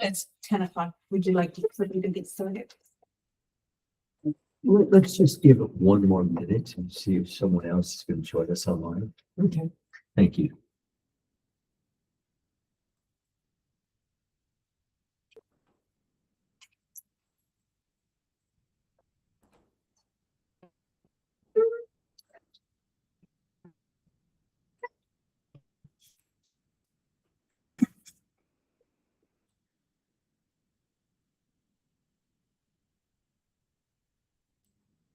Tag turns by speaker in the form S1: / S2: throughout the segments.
S1: It's 10 o'clock. Would you like for me to get started?
S2: Let's just give it one more minute and see if someone else is going to join us online.
S1: Okay.
S2: Thank you.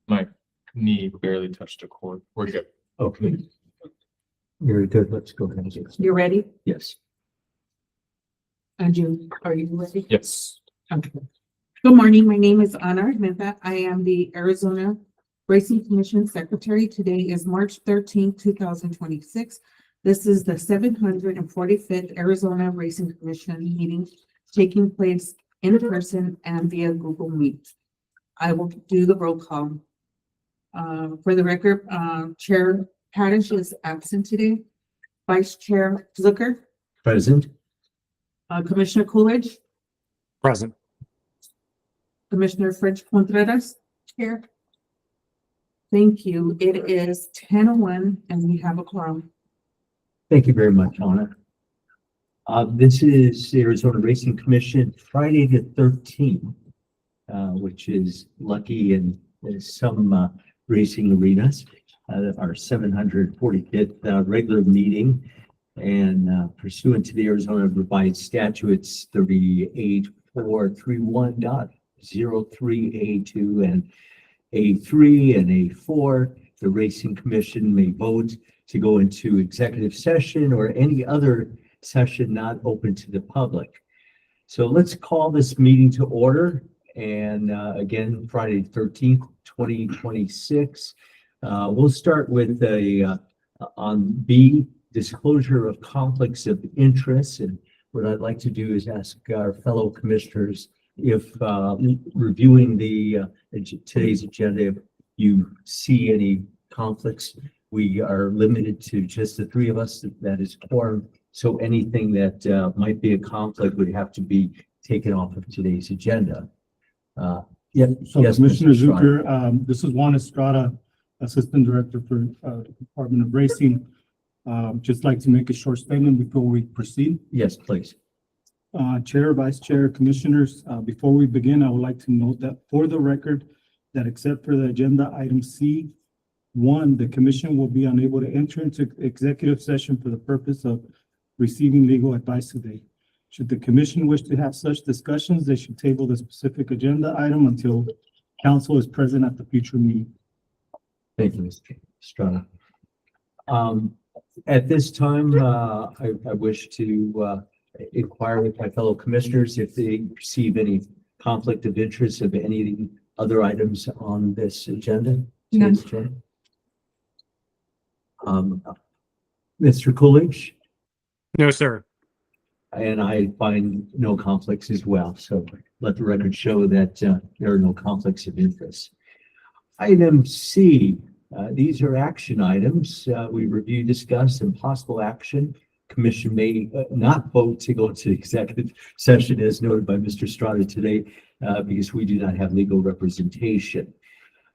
S3: My knee barely touched a cord. We're good.
S2: Okay. Very good. Let's go ahead and get started.
S1: You ready?
S2: Yes.
S1: And are you ready?
S3: Yes.
S1: Okay. Good morning. My name is Ana Armenta. I am the Arizona Racing Commission Secretary. Today is March 13th, 2026. This is the 745th Arizona Racing Commission meeting taking place in person and via Google Meet. I will do the roll call. For the record, Chair Padish is absent today. Vice Chair Zucker,
S2: Present.
S1: Commissioner Coolidge,
S3: Present.
S1: Commissioner French Contreras, Chair. Thank you. It is 10:01 and we have a quorum.
S2: Thank you very much, Anna. This is the Arizona Racing Commission, Friday the 13th, which is lucky in some racing arenas. Our 745th regular meeting, and pursuant to the Arizona Revised Statutes 38431.03A2 and A3 and A4, the Racing Commission may vote to go into executive session or any other session not open to the public. So let's call this meeting to order. And again, Friday, 13th, 2026. We'll start with on B, disclosure of conflicts of interest. And what I'd like to do is ask our fellow commissioners if reviewing today's agenda, if you see any conflicts. We are limited to just the three of us. That is quorum. So anything that might be a conflict would have to be taken off of today's agenda. Yeah.
S4: So
S2: Yes,
S4: Commissioner
S2: Mr. Estrada.
S4: Zucker, this is Juan Estrada, Assistant Director for Department of Racing. Just like to make a short statement before we proceed.
S2: Yes, please.
S4: Chair, Vice Chair, Commissioners, before we begin, I would like to note that for the record, that except for the agenda item C1, the Commission will be unable to enter into executive session for the purpose of receiving legal advice today. Should the Commission wish to have such discussions, they should table the specific agenda item until council is present at the future meeting.
S2: Thank you, Mr. Estrada. At this time, I wish to inquire with my fellow commissioners if they perceive any conflict of interest of any other items on this agenda.
S1: None.
S2: Mr. Coolidge?
S3: No, sir.
S2: And I find no conflicts as well. So let the record show that there are no conflicts of interest. Item C, these are action items. We review, discuss, and possible action. Commission may not vote to go to executive session as noted by Mr. Estrada today because we do not have legal representation.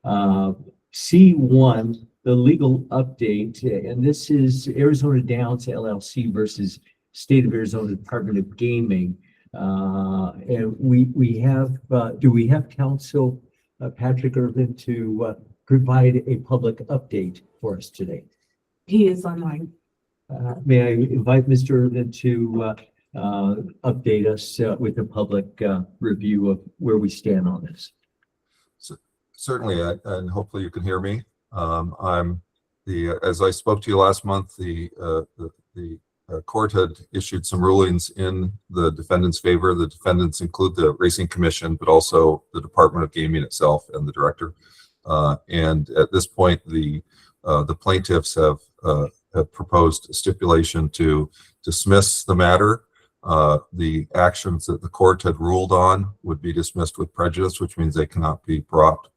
S2: C1, the legal update, and this is Arizona Downs LLC versus State of Arizona Department of Gaming. And we have, do we have counsel Patrick Irvin to provide a public update for us today?
S1: He is online.
S2: May I invite Mr. Irvin to update us with a public review of where we stand on this?
S5: Certainly, and hopefully you can hear me. As I spoke to you last month, the court had issued some rulings in the defendant's favor. The defendants include the Racing Commission, but also the Department of Gaming itself and the director. And at this point, the plaintiffs have proposed a stipulation to dismiss the matter. The actions that the court had ruled on would be dismissed with prejudice, which means they cannot be brought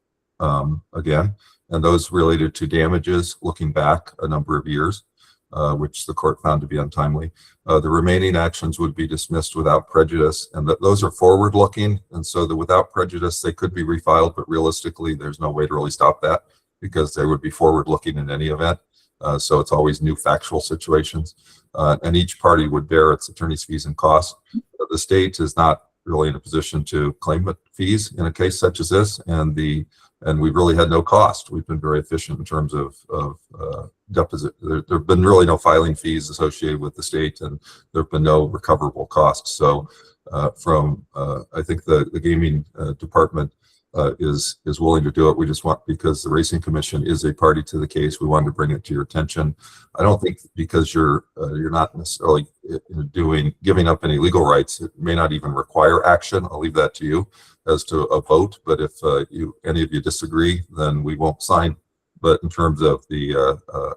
S5: again. And those related to damages looking back a number of years. which the court found to be untimely. The remaining actions would be dismissed without prejudice, and those are forward-looking, and so the without prejudice, they could be refiled, but realistically, there's no way to really stop that because they would be forward-looking in any event. So it's always new factual situations, and each party would bear its attorney's fees and costs. The state is not really in a position to claim fees in a case such as this, and we really had no cost. We've been very efficient in terms of deposit. There have been really no filing fees associated with the state, and there have been no recoverable costs. So I think the gaming department is willing to do it. We just want, because the Racing Commission is a party to the case, we wanted to bring it to your attention. I don't think because you're not necessarily giving up any legal rights, it may not even require action. I'll leave that to you as to a vote. But if any of you disagree, then we won't sign. But in terms of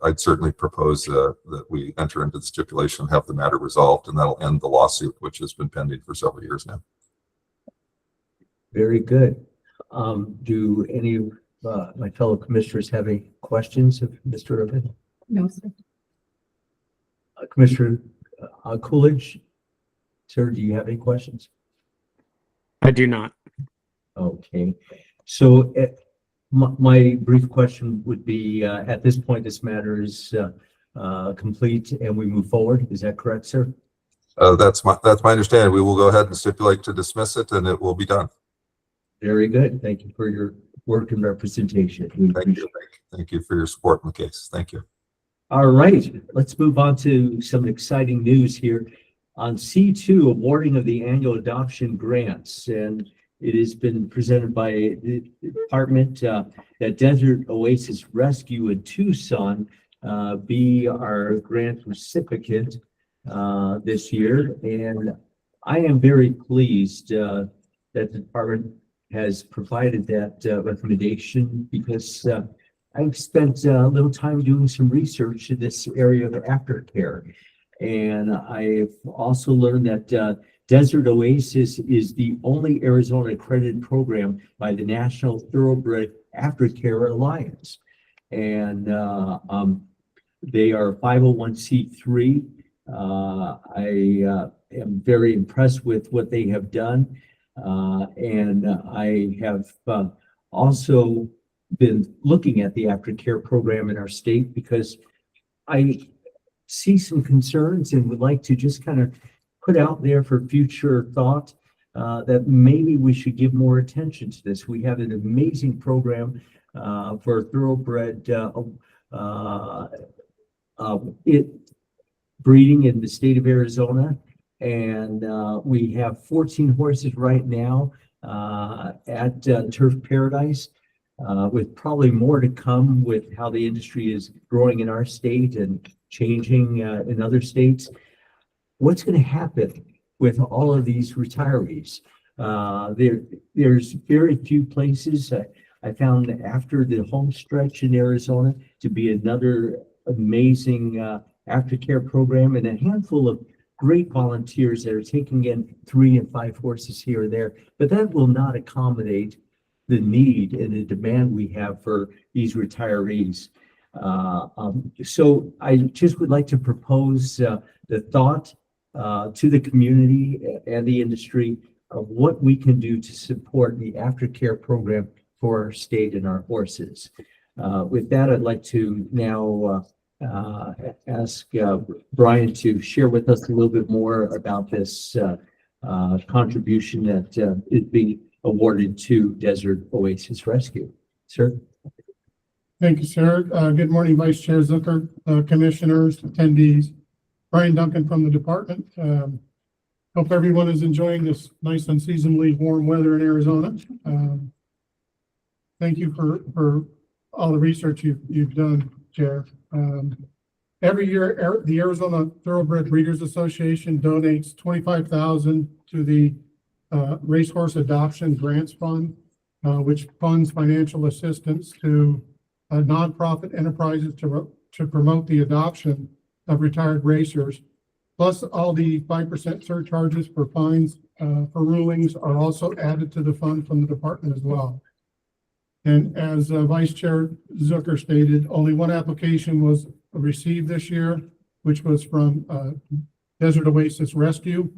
S5: I'd certainly propose that we enter into the stipulation and have the matter resolved, and that'll end the lawsuit, which has been pending for several years now.
S2: Very good. Do any of my fellow commissioners have any questions of Mr. Irvin?
S1: No, sir.
S2: Commissioner Coolidge, sir, do you have any questions?
S6: I do not.
S2: Okay, so my brief question would be, at this point, this matter is complete and we move forward. Is that correct, sir?
S5: That's my understanding. We will go ahead and stipulate to dismiss it, and it will be done.
S2: Very good. Thank you for your work and representation. We
S5: Thank you. Thank you for your support in the case. Thank you.
S2: All right, let's move on to some exciting news here on C2, awarding of the annual adoption grants. And it has been presented by the department that Desert Oasis Rescue in Tucson be our grant recipient this year. And I am very pleased that the department has provided that recommendation, because I've spent a little time doing some research in this area of aftercare. And I've also learned that Desert Oasis is the only Arizona accredited program by the National Thoroughbred Aftercare Alliance. And they are 501c3. I am very impressed with what they have done. And I have also been looking at the aftercare program in our state, because I see some concerns and would like to just kind of put out there for future thought that maybe we should give more attention to this. We have an amazing program for thoroughbred breeding in the state of Arizona. And we have 14 horses right now at Turf Paradise, with probably more to come with how the industry is growing in our state and changing in other states. What's going to happen with all of these retirees? There's very few places. I found after the home stretch in Arizona to be another amazing aftercare program, and a handful of great volunteers that are taking in 3 and 5 horses here and there, but that will not accommodate the need and the demand we have for these retirees. So I just would like to propose the thought to the community and the industry of what we can do to support the aftercare program for our state and our horses. With that, I'd like to now ask Brian to share with us a little bit more about this contribution that is being awarded to Desert Oasis Rescue. Sir?
S7: Thank you, sir. Good morning, Vice Chair Zucker, commissioners, attendees. Brian Duncan from the department. Hope everyone is enjoying this nice unseasonably warm weather in Arizona. Thank you for all the research you've done, Chair. Every year, the Arizona Thoroughbred Breeders Association donates $25,000 to the Racehorse Adoption Grants Fund, which funds financial assistance to nonprofit enterprises to promote the adoption of retired racers. Plus, all the 5% surcharges for fines for rulings are also added to the fund from the department as well. And as Vice Chair Zucker stated, only one application was received this year, which was from Desert Oasis Rescue.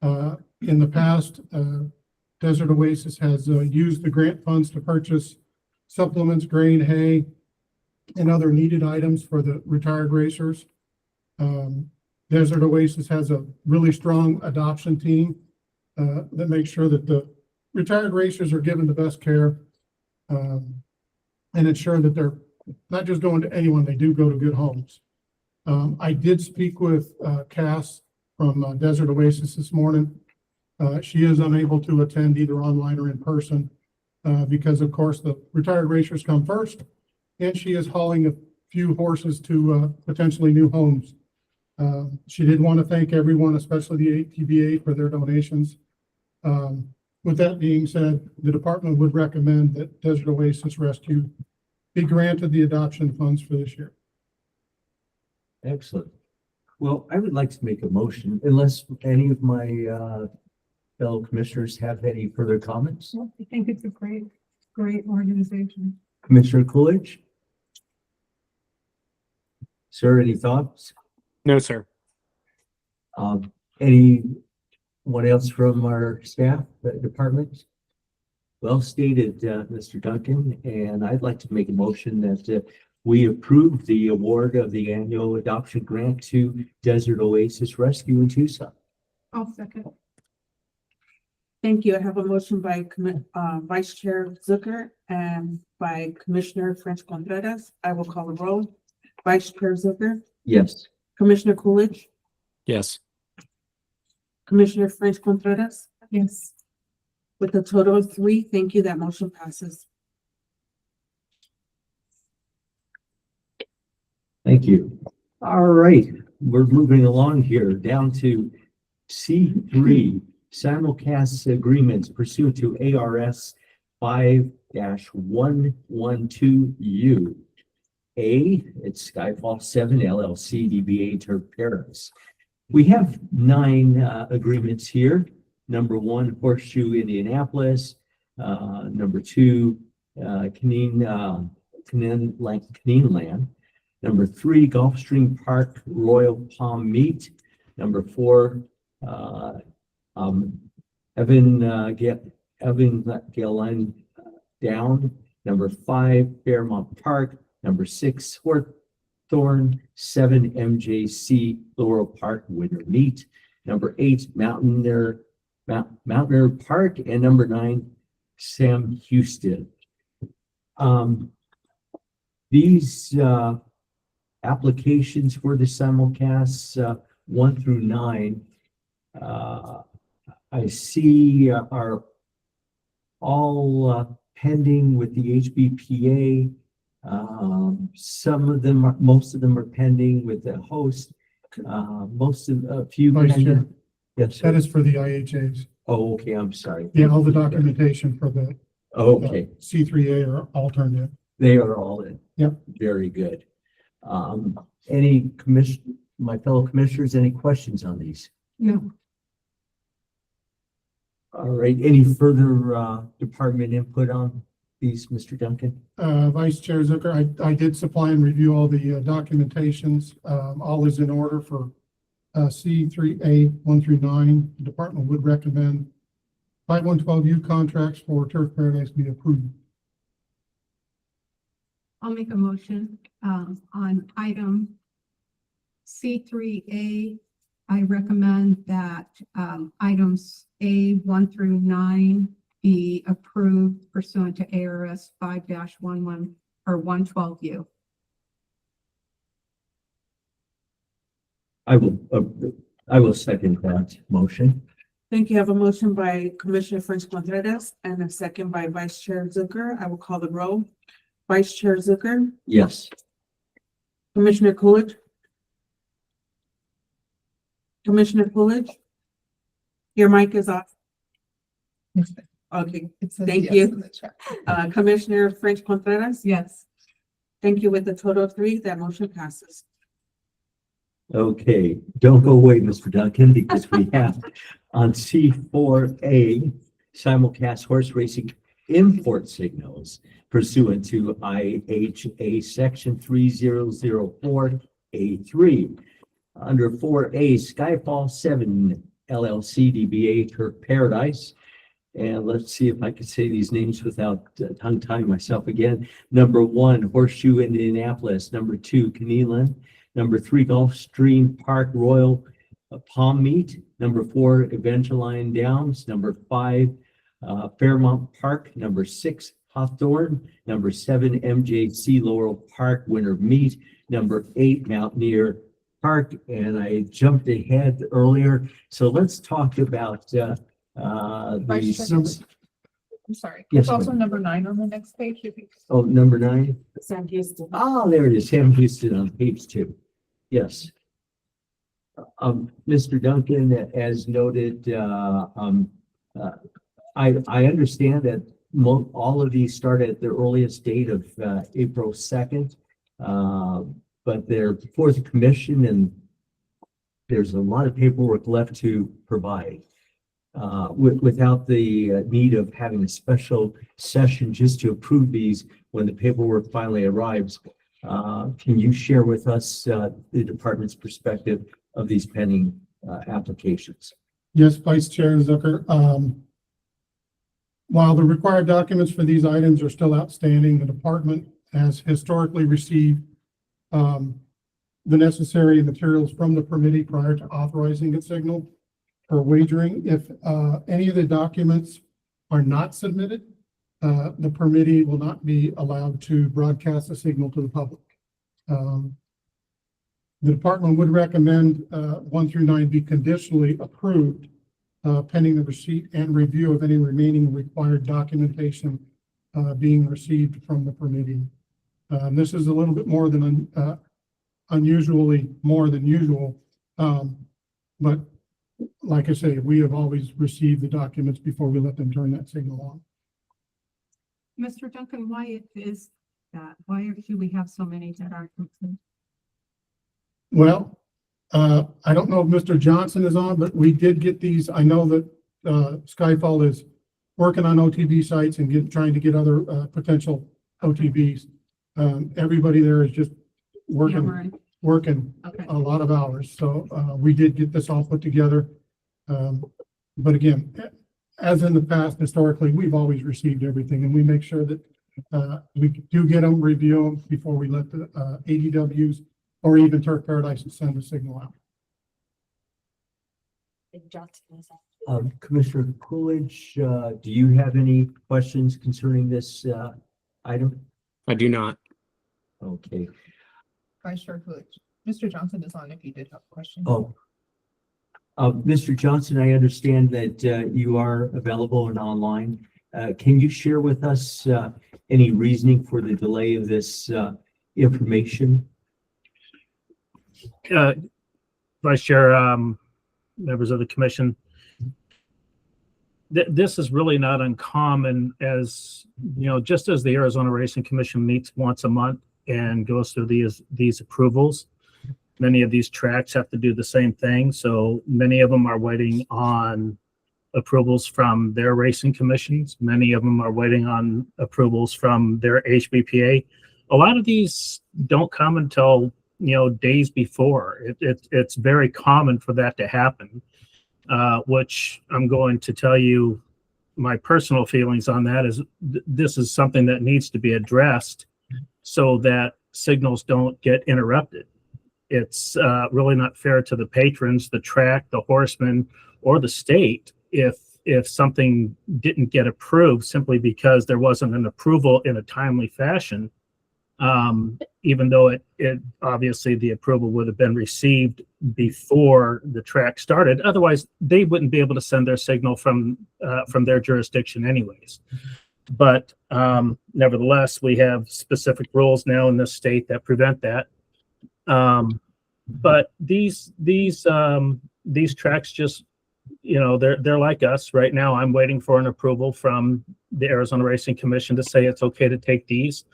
S7: In the past, Desert Oasis has used the grant funds to purchase supplements, grain, hay, and other needed items for the retired racers. Desert Oasis has a really strong adoption team that makes sure that the retired racers are given the best care and ensure that they're not just going to anyone, they do go to good homes. I did speak with Cass from Desert Oasis this morning. She is unable to attend either online or in person because, of course, the retired racers come first, and she is hauling a few horses to potentially new homes. She did want to thank everyone, especially the ATBA, for their donations. With that being said, the department would recommend that Desert Oasis Rescue be granted the adoption funds for this year.
S2: Excellent. Well, I would like to make a motion unless any of my fellow commissioners have any further comments.
S8: I think it's a great organization.
S2: Commissioner Coolidge? Sir, any thoughts?
S6: No, sir.
S2: Anyone else from our staff, departments? Well stated, Mr. Duncan, and I'd like to make a motion that we approve the award of the annual adoption grant to Desert Oasis Rescue in Tucson.
S8: I'll second.
S1: Thank you. I have a motion by Vice Chair Zucker and by Commissioner French Contreras. I will call the roll. Vice Chair Zucker,
S2: Yes.
S1: Commissioner Coolidge,
S6: Yes.
S1: Commissioner French Contreras.
S8: Yes.
S1: With a total of 3, thank you. That motion passes.
S2: Thank you. All right, we're moving along here down to C3, simulcast agreements pursuant to ARS 5-112U. A, it's Skyfall 7 LLC DBA Turf Paris. We have 9 agreements here. Number 1, Horseshoe Indianapolis. Number 2, Canaan Land. Number 3, Gulfstream Park Royal Palm Meat. Number 4, Evan Galen Down. Number 5, Fairmont Park. Number 6, Hawthorne. 7, MJC Laurel Park Winter Meat. Number 8, Mountaineer Park. And number 9, Sam Houston. These applications for the simulcasts 1 through 9, I see are all pending with the HBPA. Some of them most of them are pending with the host. A few.
S7: Vice Chair,
S2: Yes,
S7: that
S2: sir.
S7: is for the IHAs.
S2: Oh, okay, I'm sorry.
S7: Yeah, all the documentation for the
S2: Okay,
S7: C3A are all turned in.
S2: they are all in.
S7: Yep.
S2: Very good. My fellow commissioners, any questions on these?
S8: No.
S2: All right, any further department input on these, Mr. Duncan?
S7: Vice Chair Zucker, I did supply and review all the documentations. All is in order for C3A 1 through 9. The department would recommend 5112U contracts for Turf Paradise be approved.
S8: I'll make a motion on item C3A. I recommend that items A 1 through 9 be approved pursuant to ARS 5-11 or 112U.
S2: I will second that motion.
S1: Thank you. I have a motion by Commissioner French Contreras and a second by Vice Chair Zucker. I will call the roll. Vice Chair Zucker,
S2: Yes.
S1: Commissioner Coolidge. Commissioner Coolidge. Your mic is off. Okay, thank you. Commissioner French Contreras.
S8: Yes.
S1: Thank you. With a total of 3, that motion passes.
S2: Okay, don't go away, Mr. Duncan, because we have on C4A simulcast horse racing import signals pursuant to IHA section 3004A3. Under 4A, Skyfall 7 LLC DBA Turf Paradise. And let's see if I can say these names without tongue-tying myself again. Number 1, Horseshoe Indianapolis. Number 2, Keneeland. Number 3, Gulfstream Park Royal Palm Meet. Number 4, Evangeline Downs. Number 5, Fairmount Park. Number 6, Hawthorne. Number 7, MJC Laurel Park Winter Meet. Number 8, Mountaineer Park. And I jumped ahead earlier. So let's talk about
S9: Vice Chair. I'm sorry.
S2: Yes,
S9: It's also
S2: ma'am.
S9: number 9 on the next page. If you-
S2: Oh, number 9.
S1: Sam Houston.
S2: Oh, there it is, Sam Houston on page 2. Yes. Mr. Duncan, as noted, I understand that all of these start at the earliest date of April 2nd. But they're before the commission and there's a lot of paperwork left to provide. Without the need of having a special session just to approve these when the paperwork finally arrives, can you share with us the department's perspective of these pending applications?
S7: Yes, Vice Chair Zucker. While the required documents for these items are still outstanding, the department has historically received the necessary materials from the permittee prior to authorizing its signal for wagering. If any of the documents are not submitted, the permittee will not be allowed to broadcast a signal to the public. The department would recommend 1 through 9 be conditionally approved pending the receipt and review of any remaining required documentation being received from the permittee. This is a little bit more than unusually more than usual, but like I say, we have always received the documents before we let them turn that signal on.
S8: Mr. Duncan, why is that? Why do we have so many that aren't complete?
S7: Well, I don't know if Mr. Johnson is on, but we did get these. I know that Skyfall is working on OTB sites and trying to get other potential OTBs. Everybody there is just working
S8: Okay.
S7: a lot of hours. So we did get this all put together. But again, as in the past, historically, we've always received everything and we make sure that we do get them, review them before we let the ADWs or even Turf Paradise send a signal out.
S2: Commissioner Coolidge, do you have any questions concerning this item?
S6: I do not.
S2: Okay.
S9: Vice Chair Coolidge. Mr. Johnson is on if you did have a question.
S2: Oh, Mr. Johnson, I understand that you are available and online. Can you share with us any reasoning for the delay of this information?
S10: Vice Chair, members of the commission, this is really not uncommon, as you know, just as the Arizona Racing Commission meets once a month and goes through these approvals. Many of these tracks have to do the same thing. So many of them are waiting on approvals from their racing commissions. Many of them are waiting on approvals from their HBPA. A lot of these don't come until, you know, days before. It's very common for that to happen, which I'm going to tell you my personal feelings on that is this is something that needs to be addressed so that signals don't get interrupted. It's really not fair to the patrons, the track, the horsemen, or the state if something didn't get approved simply because there wasn't an approval in a timely fashion, even though it obviously the approval would have been received before the track started. Otherwise, they wouldn't be able to send their signal from their jurisdiction anyways. But nevertheless, we have specific rules now in this state that prevent that. But these tracks just, you know, they're like us right now. I'm waiting for an approval from the Arizona Racing Commission to say it's okay to take these.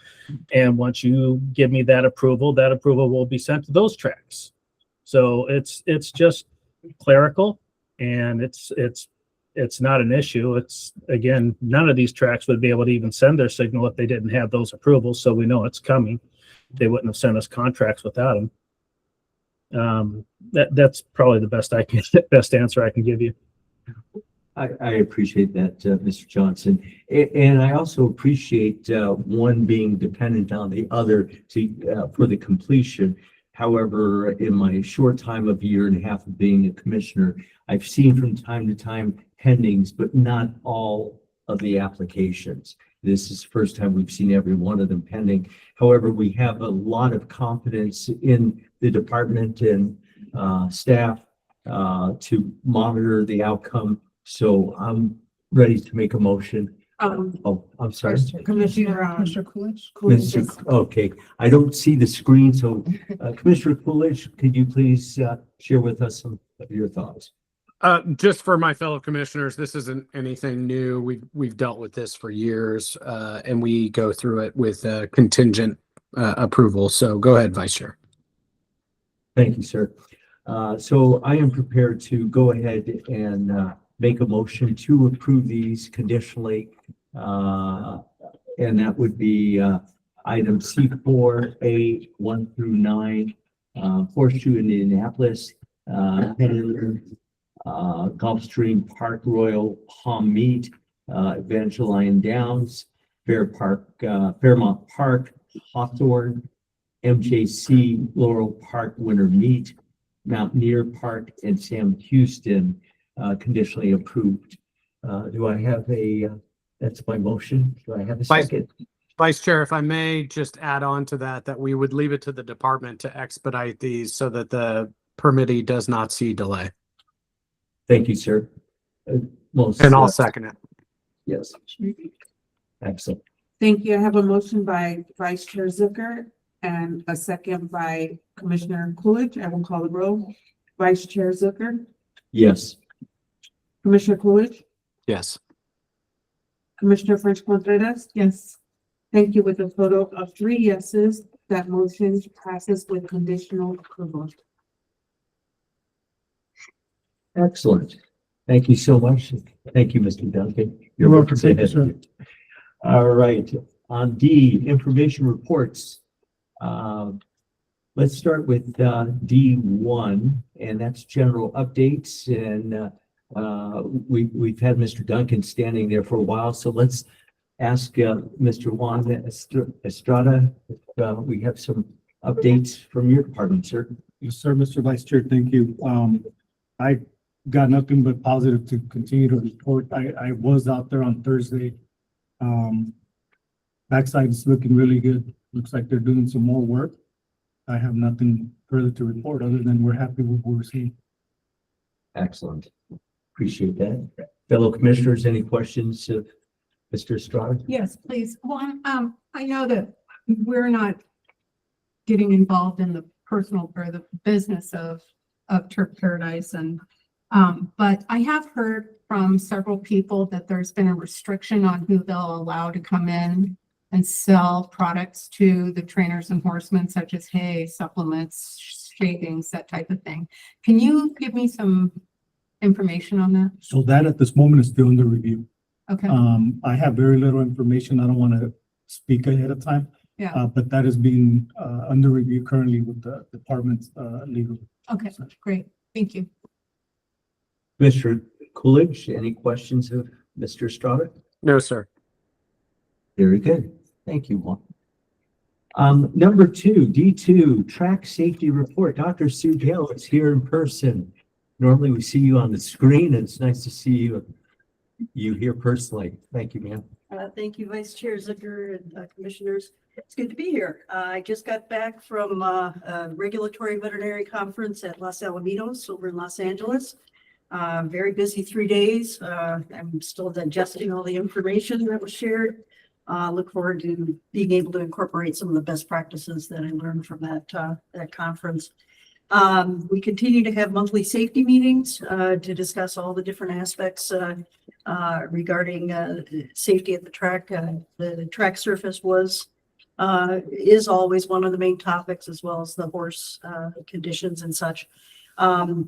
S10: And once you give me that approval will be sent to those tracks. So it's just clerical, and it's not an issue. It's, again, none of these tracks would be able to even send their signal if they didn't have those approvals. So we know it's coming. They wouldn't have sent us contracts without them. That's probably the best answer I can give you.
S2: I appreciate that, Mr. Johnson. And I also appreciate, one being dependent on the other to, for the completion. However, in my short time of a year and a half of being a commissioner, I've seen from time to time pendings, but not all of the applications. This is the first time we've seen every one of them pending. However, we have a lot of confidence in the department and staff to monitor the outcome. So I'm ready to make a motion. Oh, I'm sorry.
S1: Commissioner,
S9: Commissioner Coolidge?
S1: Coolidge is-
S2: Okay, I don't see the screen, so Commissioner Coolidge, could you please share with us some of your thoughts?
S6: Just for my fellow commissioners, this isn't anything new. We've dealt with this for years, and we go through it with contingent approval. So go ahead, Vice Chair.
S2: Thank you, sir. So I am prepared to go ahead and make a motion to approve these conditionally. And that would be item C4A 1 through 9, Horseshoe Indianapolis, Gulfstream Park Royal Palm Meat, Evangeline Downs, Fairmont Park, Hawthorne, MJC Laurel Park Winter Meat, Mountaineer Park, and Sam Houston, conditionally approved. Do I have that's my motion. Do I have a
S6: Vice-
S2: second?
S6: Vice Chair, if I may just add on to that we would leave it to the department to expedite these so that the permittee does not see delay.
S2: Thank you, sir.
S6: And I'll second it.
S2: Yes. Excellent.
S1: Thank you. I have a motion by Vice Chair Zucker and a second by Commissioner Coolidge. I will call the roll. Vice Chair Zucker,
S2: Yes.
S1: Commissioner Coolidge,
S6: Yes.
S1: Commissioner French Contreras. Yes. Thank you. With a total of 3 yeses, that motion passes with conditional approval.
S2: Excellent. Thank you so much. Thank you, Mr. Duncan.
S7: You're welcome. Thank you, sir.
S2: All right, on D, information reports. Let's start with D1, and that's general updates. And we've had Mr. Duncan standing there for a while, so let's ask Mr. Juan Estrada if we have some updates from your department, sir.
S4: Yes, sir, Mr. Vice Chair, thank you. I got nothing but positive to continue to report. I was out there on Thursday. Backside is looking really good. Looks like they're doing some more work. I have nothing further to report other than we're happy with what we're seeing.
S2: Excellent. Appreciate that. Fellow commissioners, any questions of Mr. Estrada?
S8: Yes, please. One, I know that we're not getting involved in the personal or the business of Turf Paradise and, but I have heard from several people that there's been a restriction on who they'll allow to come in and sell products to the trainers and horsemen, such as hay, supplements, shavings, that type of thing. Can you give me some information on that?
S4: So that at this moment is still under review.
S8: Okay,
S4: I have very little information. I don't want to speak ahead of time.
S8: Yeah.
S4: But that is being under review currently with the department's legal.
S8: okay, great. Thank you.
S2: Mr. Coolidge, any questions of Mr. Estrada?
S6: No, sir.
S2: Very good. Thank you, Juan. Number 2, D2, track safety report. Dr. Sue Gale is here in person. Normally we see you on the screen, and it's nice to see you here personally. Thank you, ma'am.
S11: Thank you, Vice Chair Zucker and Commissioners. It's good to be here. I just got back from a regulatory veterinary conference at Los Alamitos over in Los Angeles. Very busy 3 days. I'm still digesting all the information that was shared. Look forward to being able to incorporate some of the best practices that I learned from that conference. We continue to have monthly safety meetings to discuss all the different aspects regarding safety at the track. The track surface is always one of the main topics, as well as the horse conditions and such.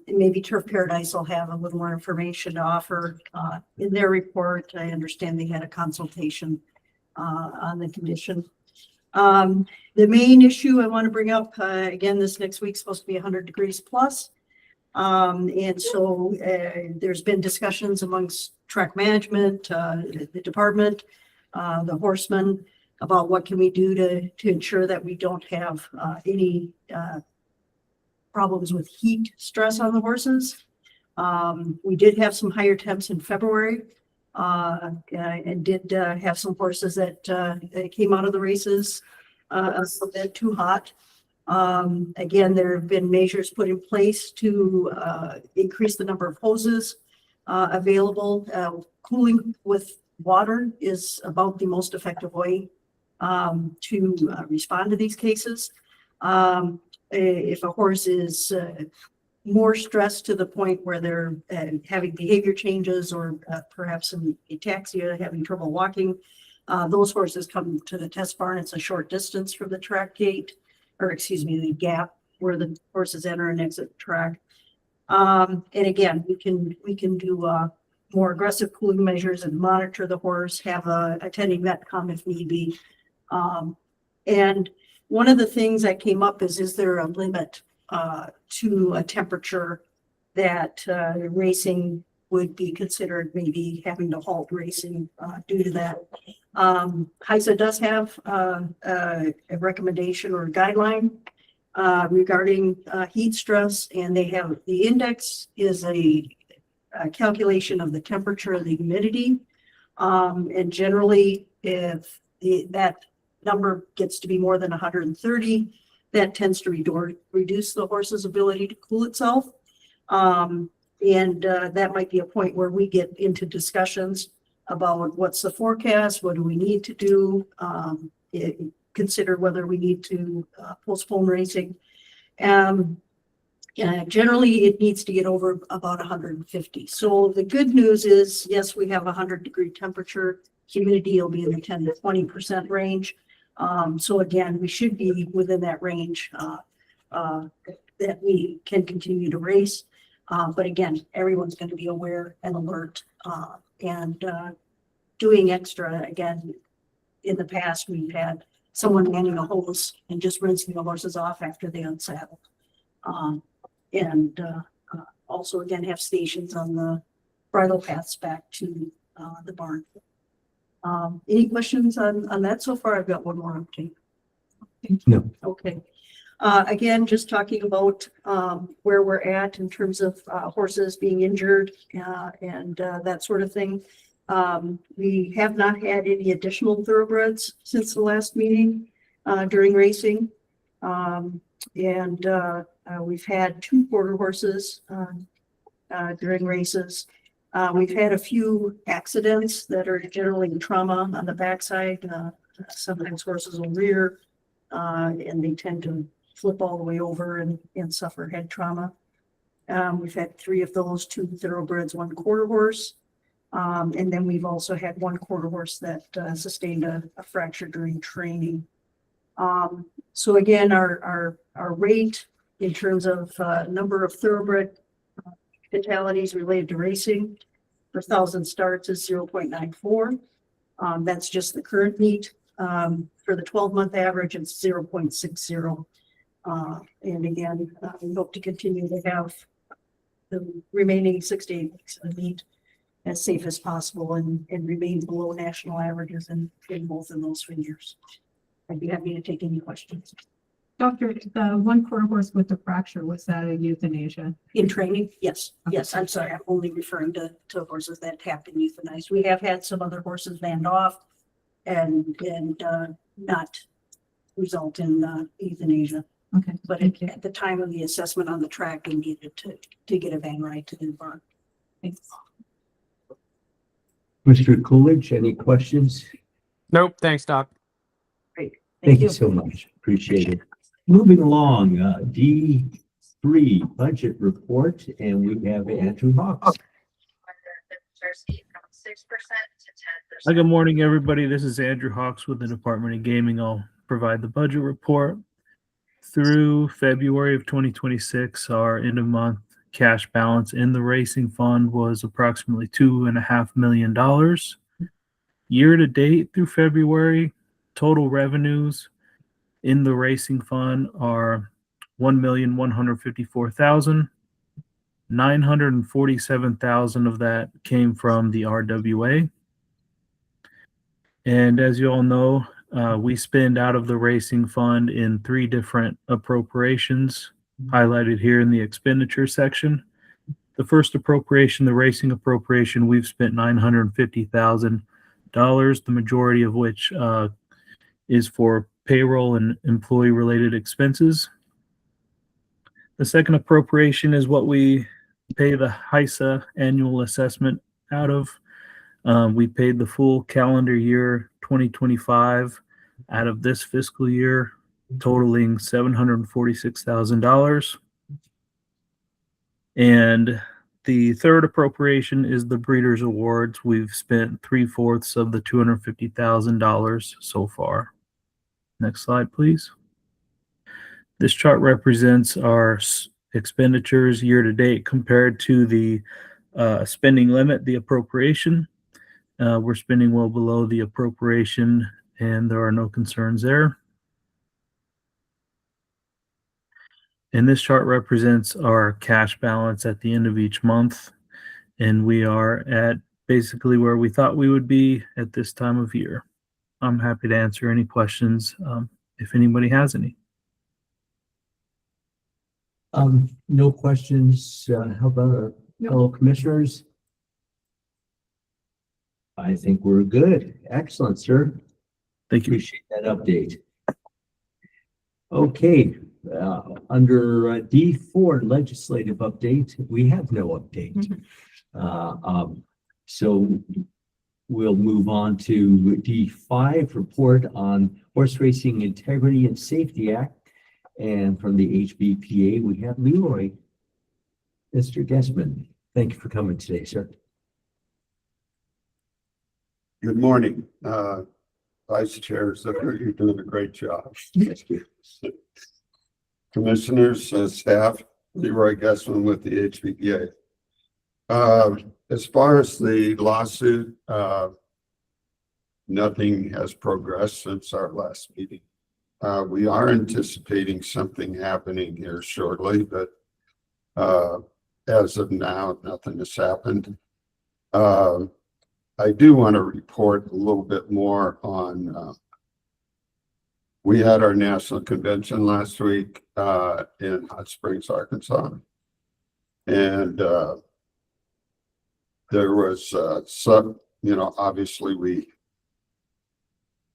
S11: Maybe Turf Paradise will have a little more information to offer in their report. I understand they had a consultation on the condition. The main issue I want to bring up, again, this next week's supposed to be 100 degrees plus. And so there's been discussions amongst track management, the department, the horsemen, about what can we do to ensure that we don't have any problems with heat stress on the horses. We did have some higher temps in February and did have some horses that came out of the races a little bit too hot. Again, there have been measures put in place to increase the number of hoses available. Cooling with water is about the most effective way to respond to these cases. If a horse is more stressed to the point where they're having behavior changes or perhaps some ataxia, having trouble walking, those horses come to the test barn. It's a short distance from the track gate, or excuse me, the gap where the horses enter and exit the track. And again, we can do more aggressive cooling measures and monitor the horse, have a attending vet come if need be. And one of the things that came up is there a limit to a temperature that racing would be considered maybe having to halt racing due to that. HISA does have a recommendation or a guideline regarding heat stress, and they have the index is a calculation of the temperature of the humidity. And generally, if that number gets to be more than 130, that tends to reduce the horse's ability to cool itself. And that might be a point where we get into discussions about what's the forecast, what do we need to do, consider whether we need to postpone racing. Generally, it needs to get over about 150. So the good news is, yes, we have 100-degree temperature. Humidity will be in the 10 to 20% range. So again, we should be within that range that we can continue to race. But again, everyone's going to be aware and alert and doing extra. Again, in the past, we've had someone manning a hose and just rinsing the horses off after they unsaddled. And also, again, have stations on the bridle paths back to the barn. Any questions on that so far? I've got one more update.
S2: No.
S11: Okay. Again, just talking about where we're at in terms of horses being injured and that sort of thing. We have not had any additional thoroughbreds since the last meeting during racing. We've had 2 quarter horses during races. We've had a few accidents that are generally trauma on the backside. Sometimes horses will rear and they tend to flip all the way over and suffer head trauma. We've had 3 of those, 2 thoroughbreds, 1 quarter horse. And then we've also had 1 quarter horse that sustained a fracture during training. So again, our rate in terms of number of thoroughbred fatalities related to racing per 1,000 starts is 0.94. That's just the current meet. For the 12-month average, it's 0.60. And again, we hope to continue to have the remaining 6 to 8 weeks of the meet as safe as possible and remain below national averages in both of those figures. I'd be happy to take any questions.
S8: Doctor, the 1 quarter horse with the fracture, was that a euthanasia?
S11: In training, yes, yes. I'm sorry, I'm only referring to horses that have been euthanized. We have had some other horses banned off and not result in euthanasia.
S8: Okay.
S11: But at the time of the assessment on the track, we needed to get a van ride to the barn.
S8: Thanks.
S2: Mr. Coolidge, any questions?
S6: Nope. Thanks, Doc.
S2: Thank you so much. Appreciate it. Moving along, D3 budget report, and we have Andrew Hawks.
S12: Hi, good morning, everybody. This is Andrew Hawks with the Department of Gaming. I'll provide the budget report. Through February of 2026, our end of month cash balance in the racing fund was approximately $2.5 million. Year to date through February, total revenues in the racing fund are 1,154,000. 947,000 of that came from the RWA. And as you all know, we spend out of the racing fund in 3 different appropriations highlighted here in the expenditure section. The first appropriation, the racing appropriation, we've spent $950,000, the majority of which is for payroll and employee related expenses. The second appropriation is what we pay the HISA annual assessment out of. We paid the full calendar year 2025 out of this fiscal year, totaling $746,000. And the third appropriation is the Breeders' Awards. We've spent 3/4 of the $250,000 so far. Next slide, please. This chart represents our expenditures year to date compared to the spending limit, the appropriation. We're spending well below the appropriation, and there are no concerns there. And this chart represents our cash balance at the end of each month, and we are at basically where we thought we would be at this time of year. I'm happy to answer any questions if anybody has any.
S2: No questions. How about our fellow commissioners? I think we're good. Excellent, sir.
S12: Thank you.
S2: Appreciate that update. Okay, under D4 legislative update, we have no update. So we'll move on to D5, report on Horse Racing Integrity and Safety Act. And from the HBPA, we have Leroy. Mr. Gessman, thank you for coming today, sir.
S13: Good morning, Vice Chair Zucker, you're doing a great job.
S2: Thank you.
S13: Commissioners, staff, Leroy Gessman with the HBPA. As far as the lawsuit, nothing has progressed since our last meeting. We are anticipating something happening here shortly, but as of now, nothing has happened. I do want to report a little bit more on, we had our national convention last week in Hot Springs, Arkansas. And there was some, obviously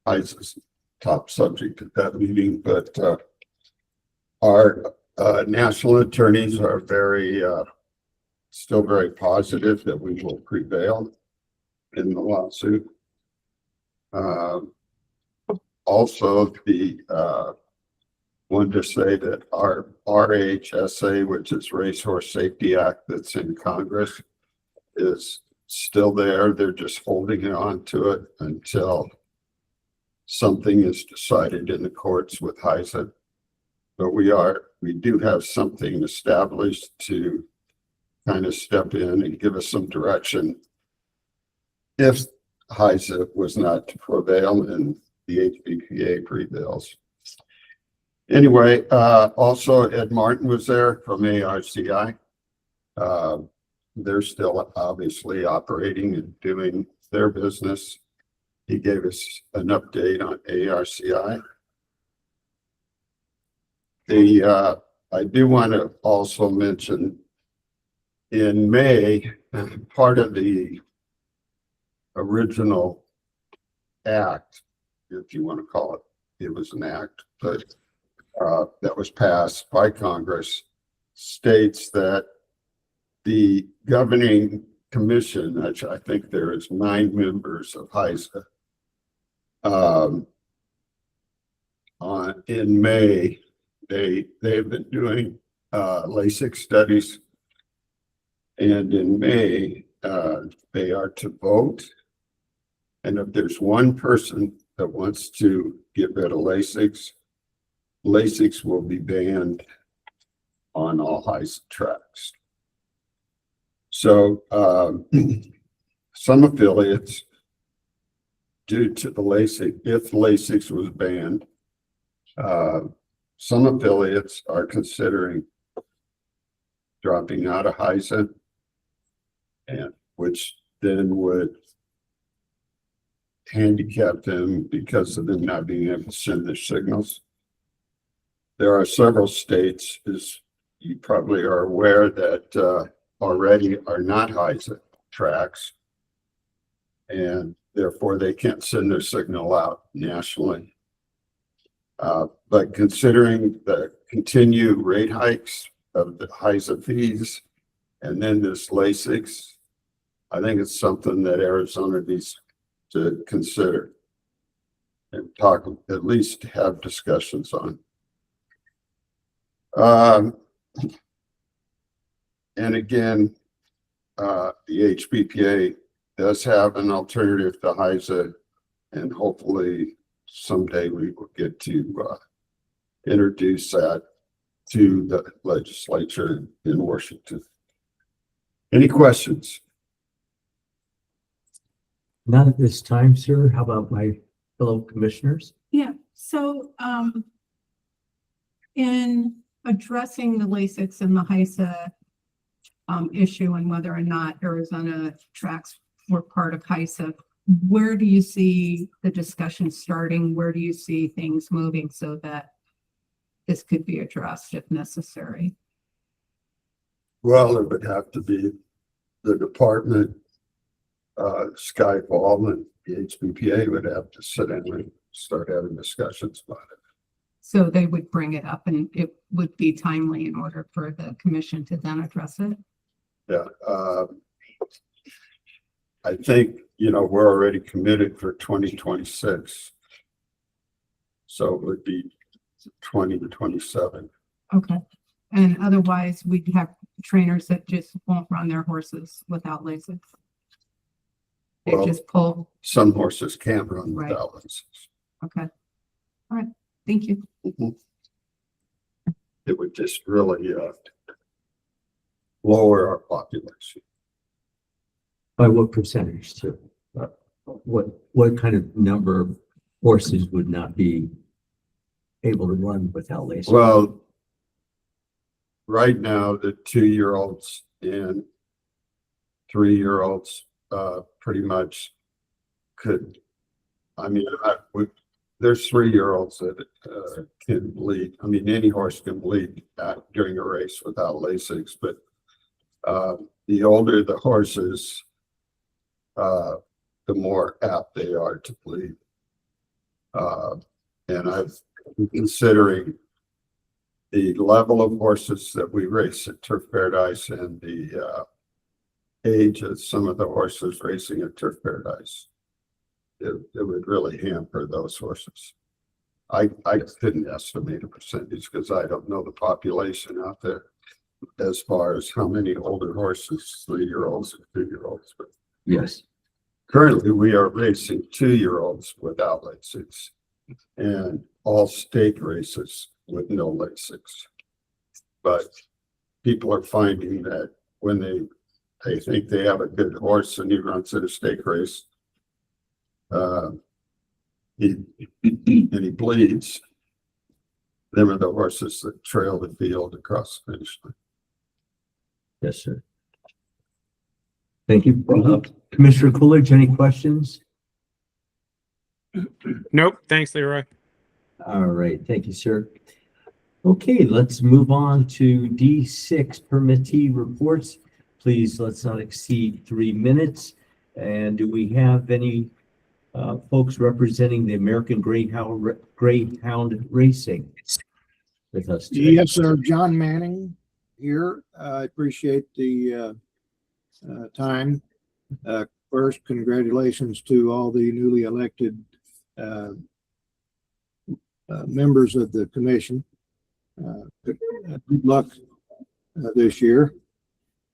S13: ICE's top subject at that meeting, but our national attorneys are still very positive that we will prevail in the lawsuit. Also, wanted to say that our RHSA, which is Racehorse Safety Act that's in Congress, is still there. They're just holding on to it until something is decided in the courts with HISA. But we do have something established to kind of step in and give us some direction if HISA was not to prevail and the HBPA prevails. Anyway, also Ed Martin was there from ARCI. They're still obviously operating and doing their business. He gave us an update on ARCI. I do want to also mention in May, part of the original act, if you want to call it, it was an act, but that was passed by Congress, states that the governing commission, which I think there is 9 members of HISA, in May, they've been doing LASIK studies, and in May they are to vote, and if there's one person that wants to get rid of LASIKs will be banned on all HISA tracks. So some affiliates, due to the LASIK, if LASIK was banned, Some affiliates are considering dropping out of HISA, and which then would handicap them because of them not being able to send their signals. There are several states, as you probably are aware, that already are not HISA tracks, and therefore they can't send their signal out nationally. But considering the continued rate hikes of the HISA fees and then this LASIX, I think it's something that Arizona needs to consider and talk, at least have discussions on. And again, the HBPA does have an alternative to HISA, and hopefully someday we will get to introduce that to the legislature in Washington. Any questions?
S2: Not at this time, sir. How about my fellow commissioners?
S8: Yeah, so, in addressing the LASIX and the HISA issue and whether or not Arizona tracks were part of HISA, where do you see the discussion starting? Where do you see things moving so that this could be addressed if necessary?
S13: Well, it would have to be the department, Skyfall, and the HBPA would have to sit in and start having discussions about it.
S8: So they would bring it up and it would be timely in order for the commission to then address it?
S13: Yeah, I think, we're already committed for 2026. So it would be 20 to 27.
S8: Okay. And otherwise, we'd have trainers that just won't run their horses without LASIX. They
S13: Well,
S8: just pull.
S13: Some horses can't run
S8: Right.
S13: without license.
S8: Okay. All right. Thank you.
S13: It would just really lower our population.
S2: By what percentage, sir? What kind of number of horses would not be able to run without LASIK?
S13: Well, right now, the 2-year-olds and 3-year-olds pretty much could, there's 3-year-olds that can bleed. Any horse can bleed during a race without LASIX, but the older the horses, the more apt they are to bleed. And I've been considering the level of horses that we race at Turf Paradise and the age of some of the horses racing at Turf Paradise. It would really hamper those horses. I couldn't estimate a percentage because I don't know the population out there as far as how many older horses, 3-year-olds and 2-year-olds. But
S2: Yes.
S13: currently, we are racing 2-year-olds without LASIX and all stake races with no LASIX. But people are finding that when they think they have a good horse and he runs at a stake race, he bleeds. Them are the horses that trail the field across the finish line.
S2: Yes, sir. Thank you. Commissioner Coolidge, any questions?
S6: Nope. Thanks, Leroy.
S2: All right, thank you, sir. Okay, let's move on to D6 permittee reports. Please, let's not exceed 3 minutes. And do we have any folks representing the American Greyhound Racing with us today?
S14: Yes, sir. John Manning here. I appreciate the time. First, congratulations to all the newly elected members of the commission. Good luck this year.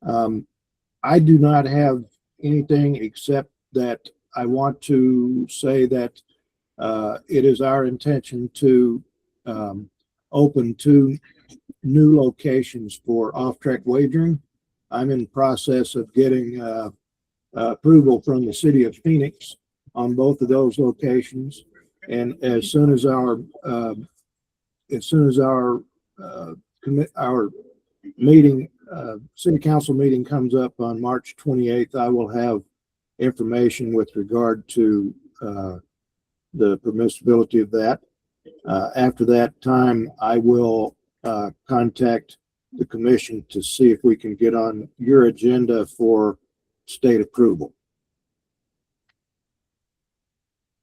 S14: I do not have anything except that I want to say that it is our intention to open 2 new locations for off-track wagering. I'm in the process of getting approval from the city of Phoenix on both of those locations. And as soon as our as soon as our meeting, city council meeting comes up on March 28th, I will have information with regard to the permissibility of that. After that time, I will contact the commission to see if we can get on your agenda for state approval.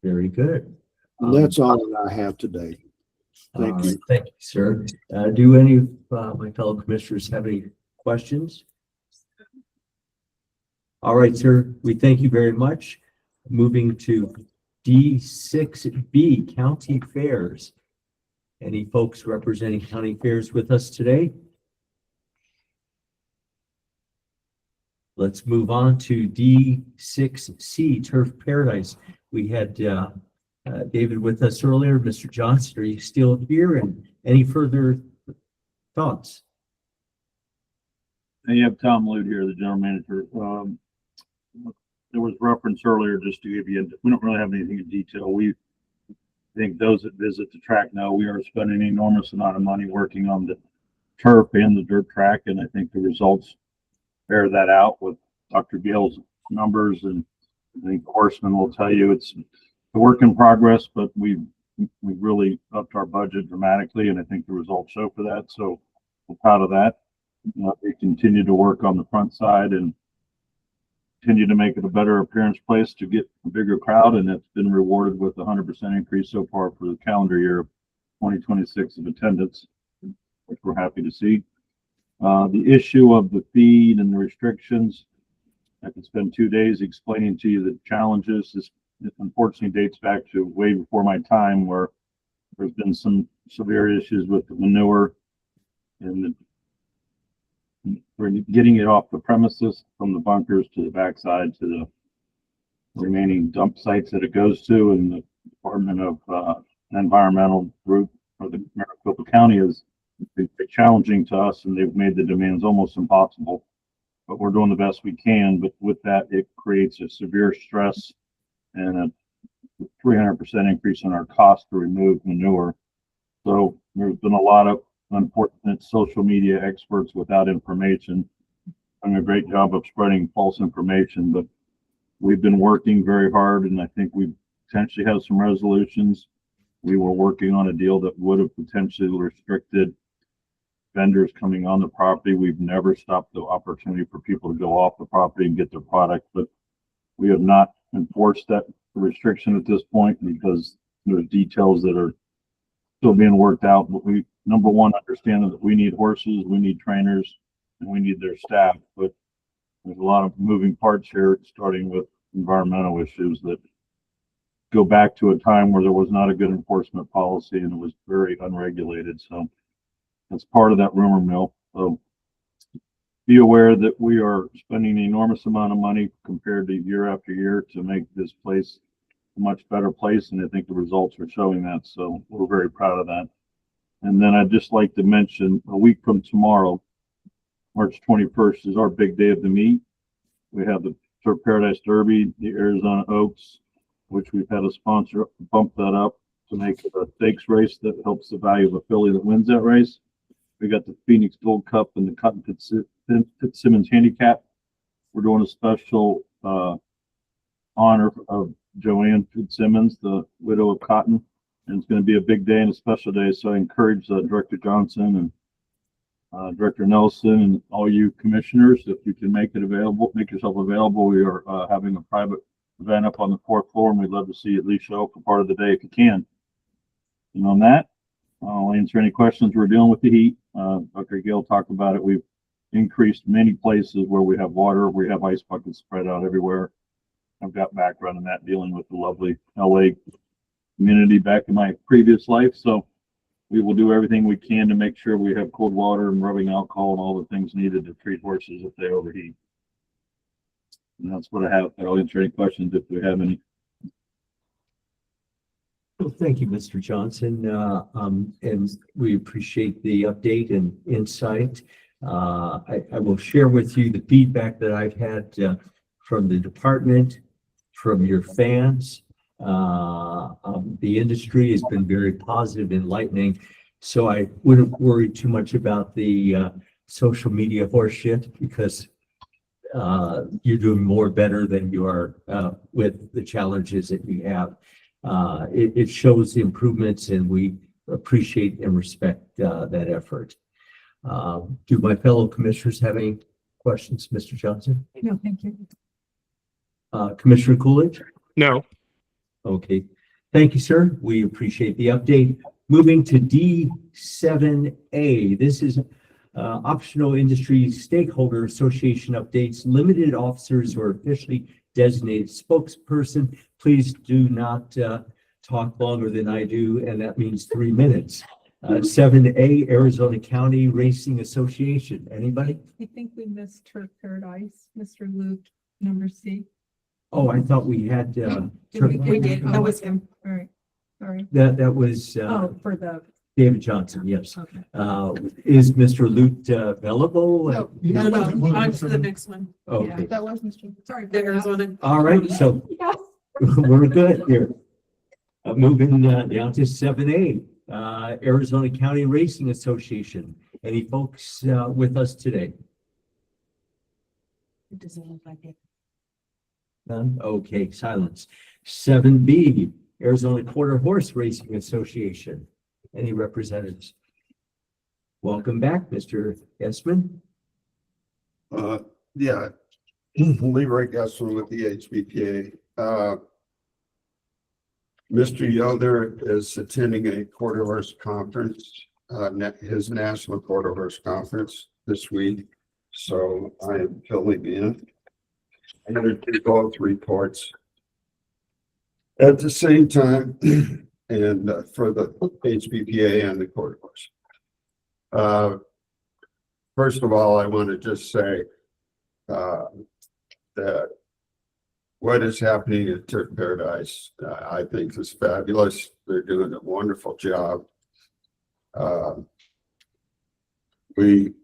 S2: Very good.
S14: And that's all that I have today. Thank you.
S2: Thank you, sir. Do any of my fellow commissioners have any questions? All right, sir. We thank you very much. Moving to D6B, County Fairs. Any folks representing county fairs with us today? Let's move on to D6C, Turf Paradise. We had David with us earlier. Mr. Johnson, are you still here? And any further thoughts?
S15: You have Tom Lude here, the general manager. There was reference earlier, just to give you, we don't really have anything in detail. We think those that visit the track know we are spending an enormous amount of money working on the turf and the dirt track, and I think the results bear that out with Dr. Gale's numbers, and I think Horseman will tell you it's a work in progress, but we've really upped our budget dramatically, and I think the results show for that. So we're proud of that. We continue to work on the front side and continue to make it a better appearance place to get a bigger crowd, and it's been rewarded with a 100% increase so far for the calendar year of 2026 of attendance, which we're happy to see. The issue of the feed and the restrictions, I could spend 2 days explaining to you the challenges. This unfortunately dates back to way before my time, where there's been some severe issues with the manure and we're getting it off the premises from the bunkers to the backside to the remaining dump sites that it goes to. And the Department of Environmental Group or the Maricopa County has been challenging to us, and they've made the demands almost impossible. But we're doing the best we can. But with that, it creates a severe stress and a 300% increase in our cost to remove manure. So there's been a lot of unfortunate social media experts without information doing a great job of spreading false information, but we've been working very hard, and I think we potentially have some resolutions. We were working on a deal that would have potentially restricted vendors coming on the property. We've never stopped the opportunity for people to go off the property and get their product, but we have not enforced that restriction at this point because there's details that are still being worked out. But we, number one, understand that we need horses, we need trainers, and we need their staff. But there's a lot of moving parts here, starting with environmental issues that go back to a time where there was not a good enforcement policy and it was very unregulated. So that's part of that rumor mill. So be aware that we are spending an enormous amount of money compared to year after year to make this place a much better place, and I think the results are showing that. So we're very proud of that. And then I'd just like to mention, a week from tomorrow, March 21st, is our big day of the meet. We have the Turf Paradise Derby, the Arizona Oaks, which we've had a sponsor bump that up to make it a stakes race that helps the value of a filly that wins that race. We got the Phoenix Gold Cup and the Cotton Fitzsimmons Handicap. We're doing a special honor of Joanne Fitzsimmons, the widow of Cotton, and it's going to be a big day and a special day. So I encourage Director Johnson and Director Nelson and all you commissioners, if you can make it available, make yourself available. We are having a private event up on the 4th floor, and we'd love to see you at least show up for part of the day if you can. And on that, I'll answer any questions. We're dealing with the heat. Dr. Gale talked about it. We've increased many places where we have water. We have ice buckets spread out everywhere. I've got background in that, dealing with the lovely LA community back in my previous life. So we will do everything we can to make sure we have cold water and rubbing alcohol and all the things needed to treat horses if they overheat. And that's what I have. I'll answer any questions if we have any.
S2: Well, thank you, Mr. Johnson. And we appreciate the update and insight. I will share with you the feedback that I've had from the department, from your fans. The industry has been very positive, enlightening. So I wouldn't worry too much about the social media horse shit because you're doing more better than you are with the challenges that you have. It shows the improvements and we appreciate and respect that effort. Do my fellow commissioners have any questions, Mr. Johnson?
S8: No, thank you.
S2: Commissioner Coolidge?
S6: No.
S2: Okay, thank you, sir. We appreciate the update. Moving to D7A, this is optional industry stakeholder association updates, limited officers or officially designated spokesperson. Please do not talk longer than I do, and that means 3 minutes. 7A, Arizona County Racing Association. Anybody?
S8: I think we missed Turf Paradise, Mr. Luke, number C.
S2: Oh, I thought we had.
S8: We did, that was him, all right, sorry.
S2: That was
S8: Oh, for the,
S2: David Johnson, yes.
S8: okay.
S2: Is Mr. Lute available?
S1: On to the next one.
S2: Okay,
S9: That was Mr.
S8: Sorry.
S1: The Arizona.
S2: all right, so
S8: Yes.
S2: we're good here. Moving down to 7A, Arizona County Racing Association. Any folks with us today?
S1: It doesn't look like it.
S2: None? Okay, silence. 7B, Arizona Quarter Horse Racing Association. Any representatives? Welcome back, Mr. Esman.
S13: Yeah, Leroy Gessler with the HBPA. Mr. Yoder is attending a quarter horse conference, his national quarter horse conference this week. So I am filling in. I'm going to do both reports at the same time and for the HBPA and the quarter horse. First of all, I want to just say that what is happening at Turf Paradise, I think is fabulous. They're doing a wonderful job. We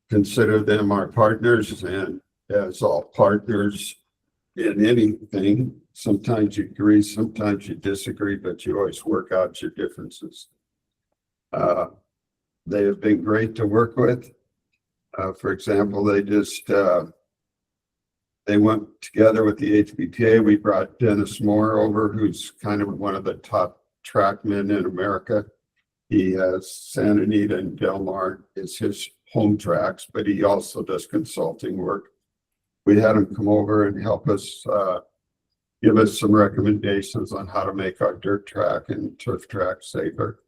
S13: consider them our partners, and as all partners in anything, sometimes you agree, sometimes you disagree, but you always work out your differences. They have been great to work with. For example, they went together with the HBTA. We brought Dennis Moore over, who's kind of one of the top trackmen in America. He has Santa Anita and Del Mar is his home tracks, but he also does consulting work. We had him come over and help us, give us some recommendations on how to make our dirt track and turf track safer.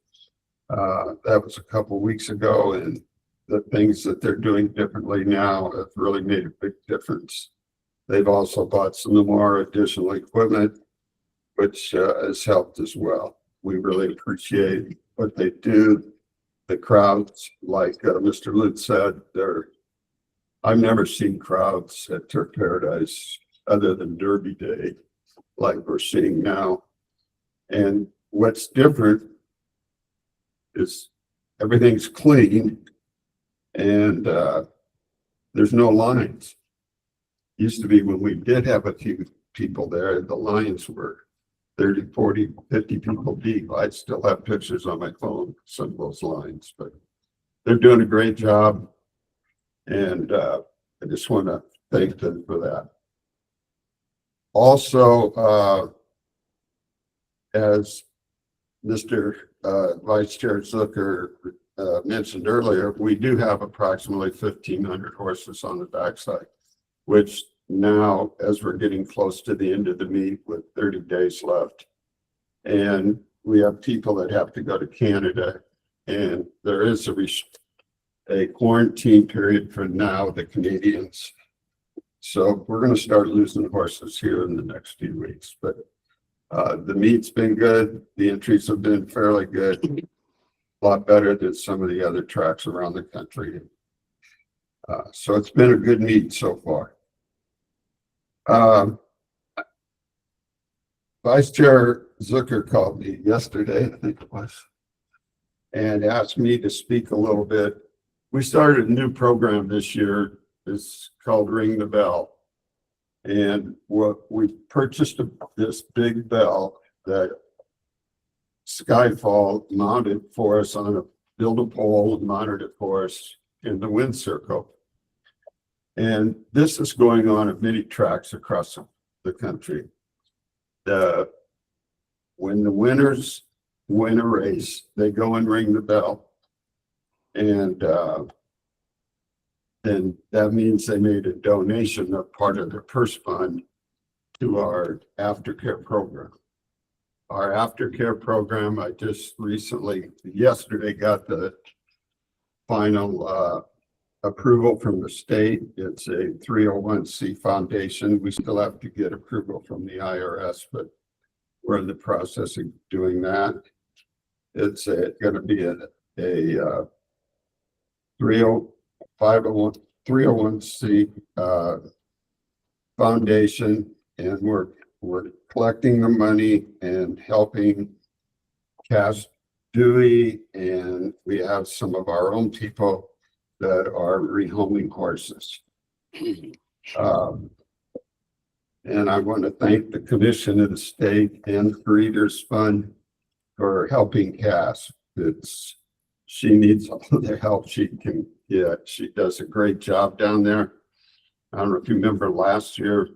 S13: That was a couple weeks ago, and the things that they're doing differently now have really made a big difference. They've also bought some more additional equipment, which has helped as well. We really appreciate what they do. The crowds, like Mr. Lutz said, I've never seen crowds at Turf Paradise other than Derby Day, like we're seeing now. And what's different is everything's clean and there's no lines. Used to be when we did have a few people there, the lines were 30, 40, 50 people deep. I still have pictures on my phone, some of those lines, but they're doing a great job. And I just want to thank them for that. Also, as Mr. Vice Chair Zucker mentioned earlier, we do have approximately 1,500 horses on the backside, which now, as we're getting close to the end of the meet with 30 days left, and we have people that have to go to Canada, and there is a quarantine period for now, the Canadians. So we're going to start losing horses here in the next few weeks, but the meet's been good. The entries have been fairly good, a lot better than some of the other tracks around the country. So it's been a good meet so far. Vice Chair Zucker called me yesterday, I think it was, and asked me to speak a little bit. We started a new program this year. It's called Ring the Bell. And we purchased this big bell that Skyfall mounted for us on build a pole and monitor it for us in the wind circle. And this is going on at many tracks across the country. When the winners win a race, they go and ring the bell. And then that means they made a donation of part of their purse fund to our aftercare program. Our aftercare program, I just recently, yesterday, got the final approval from the state. It's a 301c foundation. We still have to get approval from the IRS, but we're in the process of doing that. It's going to be a 301c foundation, and we're collecting the money and helping Cass Dewey, and we have some of our own people that are rehoming horses. And I want to thank the Commission of the State and the Breeders' Fund for helping Cass. She needs all the help she can get. She does a great job down there. I don't know if you remember last year,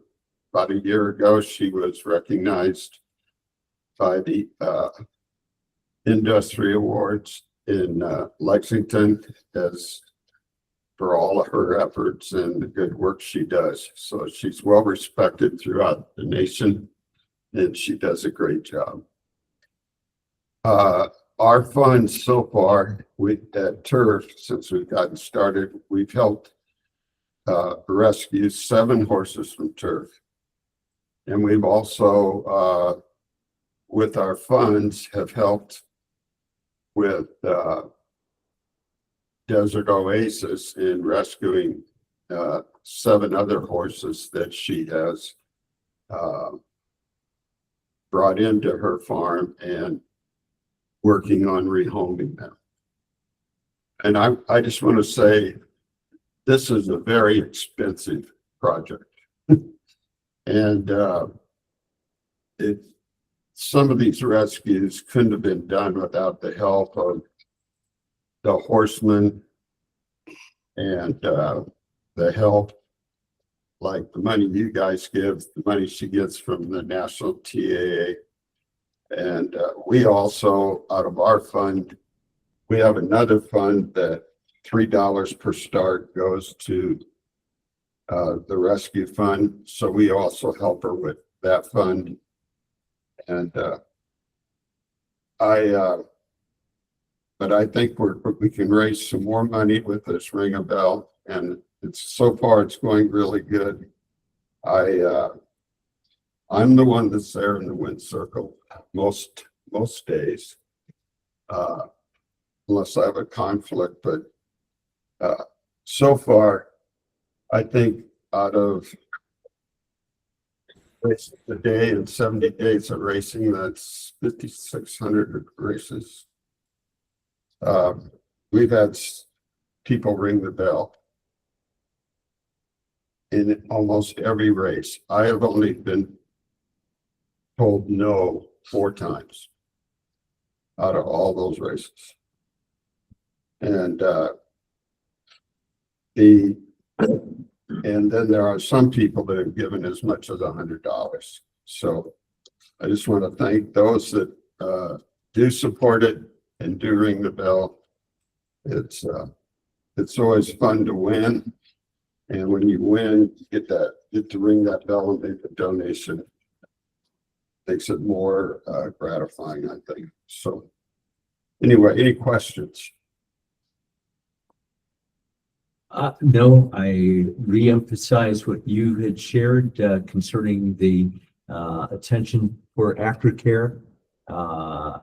S13: about a year ago, she was recognized by the Industry Awards in Lexington as for all of her efforts and the good work she does. So she's well respected throughout the nation, and she does a great job. Our funds so far at Turf, since we've gotten started, we've helped rescue 7 horses from Turf. And we've also, with our funds, have helped with Desert Oasis in rescuing 7 other horses that she has brought into her farm and working on rehoming them. And I just want to say, this is a very expensive project. And some of these rescues couldn't have been done without the help of the horsemen and the help, like the money you guys give, the money she gets from the National TAA. And we also, out of our fund, we have another fund that $3 per start goes to the rescue fund. So we also help her with that fund. And but I think we can raise some more money with this Ring a Bell, and so far it's going really good. I'm the one that's there in the wind circle most days, unless I have a conflict. But so far, I think out of the day and 70 days of racing, that's 5,600 races. We've had people ring the bell in almost every race. I have only been told no 4 times out of all those races. And then there are some people that have given as much as $100. So I just want to thank those that do support it and do ring the bell. It's always fun to win, and when you win, get to ring that bell and make a donation. Makes it more gratifying, I think. So anyway, any questions?
S2: No, I reemphasize what you had shared concerning the attention for aftercare.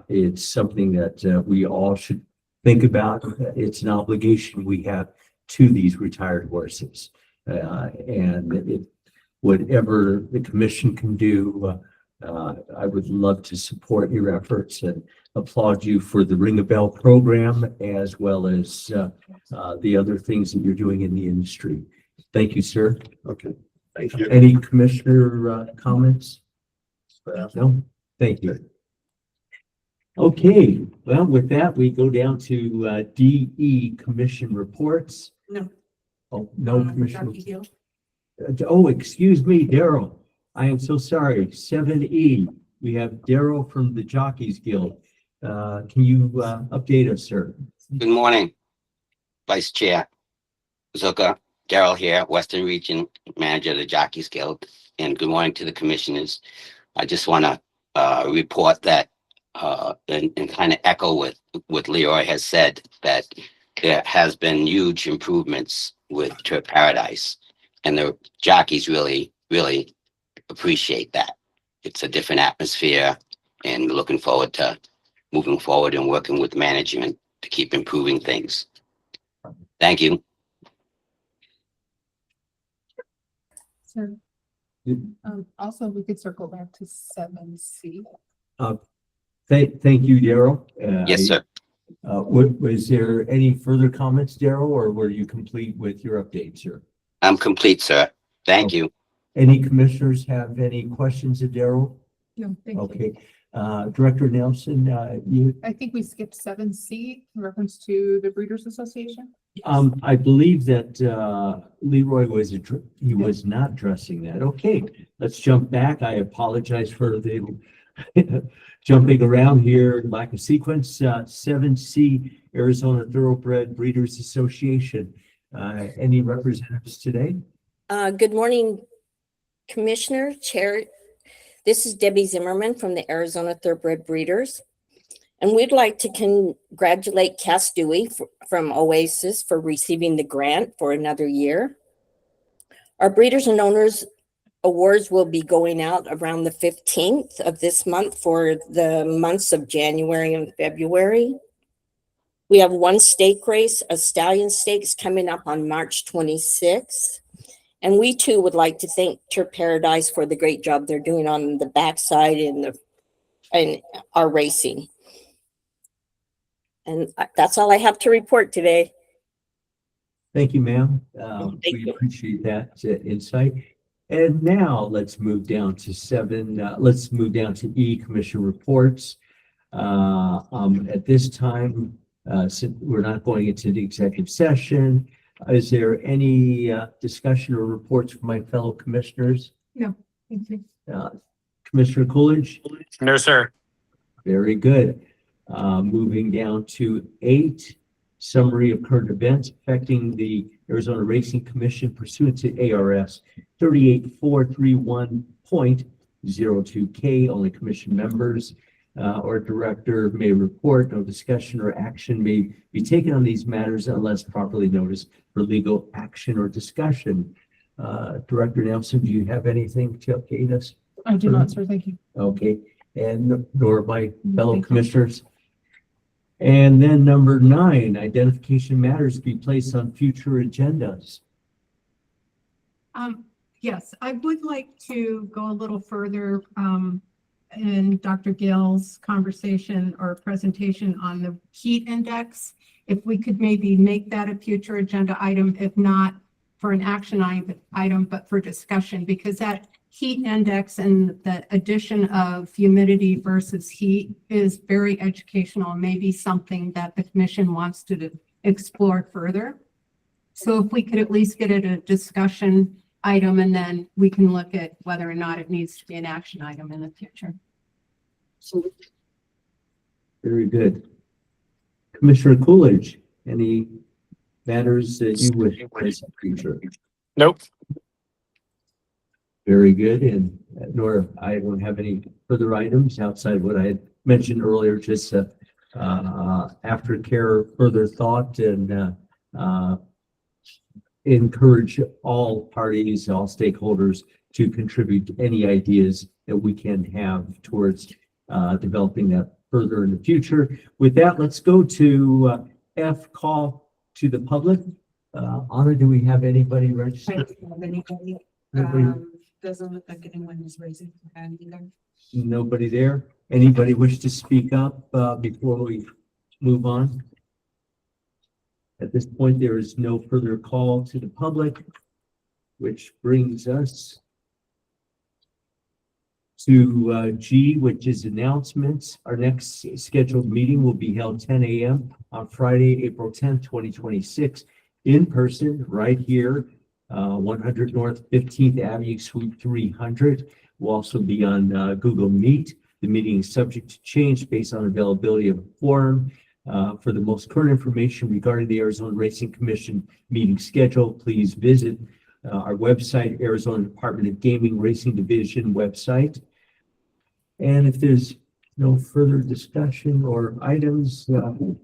S2: It's something that we all should think about. It's an obligation we have to these retired horses. And whatever the commission can do, I would love to support your efforts and applaud you for the Ring a Bell program, as well as the other things that you're doing in the industry. Thank you, sir.
S13: Okay, thank you.
S2: Any commissioner comments? No? Thank you. Okay, well, with that, we go down to DE Commission reports.
S1: No.
S2: Oh, no
S1: Dr.
S2: commission.
S1: Gill?
S2: Oh, excuse me, Daryl. I am so sorry. 7E, we have Daryl from the Jockeys Guild. Can you update us, sir?
S16: Good morning, Vice Chair Zucker, Daryl here, Western Region Manager of the Jockeys Guild, and good morning to the commissioners. I just want to report that and kind of echo what Leroy has said, that there has been huge improvements with Trip Paradise, and the jockeys really appreciate that. It's a different atmosphere, and looking forward to moving forward and working with management to keep improving things. Thank you.
S9: Sir, also, we could circle back to 7C.
S2: Thank you, Daryl.
S16: Yes, sir.
S2: Was there any further comments, Daryl, or were you complete with your update, sir?
S16: I'm complete, sir. Thank you.
S2: Any commissioners have any questions of Daryl?
S9: No, thank you.
S2: Okay, Director Nelson, you,
S9: I think we skipped 7C in reference to the Breeders Association.
S2: I believe that Leroy was, he was not addressing that. Okay, let's jump back. I apologize for the jumping around here, lack of sequence. 7C, Arizona Thoroughbred Breeders Association. Any representatives today?
S17: Good morning, Commissioner, Chair. This is Debbie Zimmerman from the Arizona Thoroughbred Breeders. And we'd like to congratulate Cass Dewey from Oasis for receiving the grant for another year. Our Breeders and Owners Awards will be going out around the 15th of this month for the months of January and February. We have one stake race, a stallion stakes, coming up on March 26th. And we too would like to thank Trip Paradise for the great job they're doing on the backside and our racing. And that's all I have to report today.
S2: Thank you, ma'am.
S17: Thank
S2: We
S17: you.
S2: appreciate that insight. And now let's move down to let's move down to E, Commission reports. At this time, since we're not going into the executive session, is there any discussion or reports from my fellow commissioners?
S8: No, thank you.
S2: Commissioner Coolidge?
S6: No, sir.
S2: Very good. Moving down to 8, summary of current events affecting the Arizona Racing Commission pursuant to ARS 38431.02K. Only commission members or director may report. No discussion or action may be taken on these matters unless properly noticed for legal action or discussion. Director Nelson, do you have anything to update us?
S9: I do not, sir. Thank you.
S2: Okay, and nor my fellow commissioners. And then number 9, identification matters be placed on future agendas.
S8: Yes, I would like to go a little further in Dr. Gill's conversation or presentation on the heat index. If we could maybe make that a future agenda item, if not for an action item, but for discussion, because that heat index and the addition of humidity versus heat is very educational and maybe something that the commission wants to explore further. So if we could at least get it a discussion item, and then we can look at whether or not it needs to be an action item in the future.
S2: Very good. Commissioner Coolidge, any matters that you would place on future?
S6: Nope.
S2: Very good, and nor I don't have any further items outside of what I had mentioned earlier, just aftercare, further thought, and encourage all parties, all stakeholders to contribute any ideas that we can have towards developing that further in the future. With that, let's go to F, call to the public. Anna, do we have anybody
S1: I
S2: registered?
S1: don't have anybody.
S2: Nobody?
S1: Doesn't look like anyone is raising their hand either.
S2: Nobody there? Anybody wish to speak up before we move on? At this point, there is no further call to the public, which brings us to G, which is announcements. Our next scheduled meeting will be held 10 a.m. on Friday, April 10th, 2026, in person, right here, 100 North 15th Avenue, Suite 300. We'll also be on Google Meet. The meeting is subject to change based on availability of a forum. For the most current information regarding the Arizona Racing Commission meeting schedule, please visit our website, Arizona Department of Gaming Racing Division website. And if there's no further discussion or items, I'd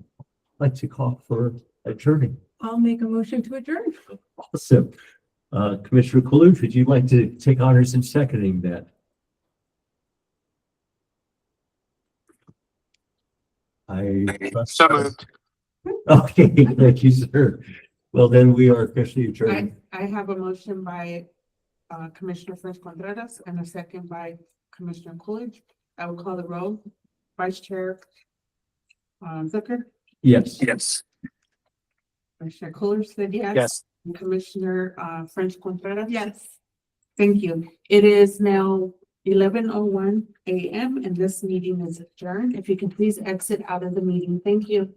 S2: like to call for adjourning.
S8: I'll make a motion to adjourn.
S2: Awesome. Commissioner Coolidge, would you like to take honors in seconding that?
S3: So moved.
S2: Okay, thank you, sir. Well, then we are officially adjourned.
S1: I have a motion by Commissioner French Contreras and a second by Commissioner Coolidge. I will call the roll. Vice Chair Zucker,
S2: Yes.
S3: Yes.
S1: Commissioner Coolidge said yes.
S3: Yes.
S1: And Commissioner French Contreras.
S8: Yes.
S1: Thank you. It is now 11:01 a.m. and this meeting is adjourned. If you can please exit out of the meeting. Thank you.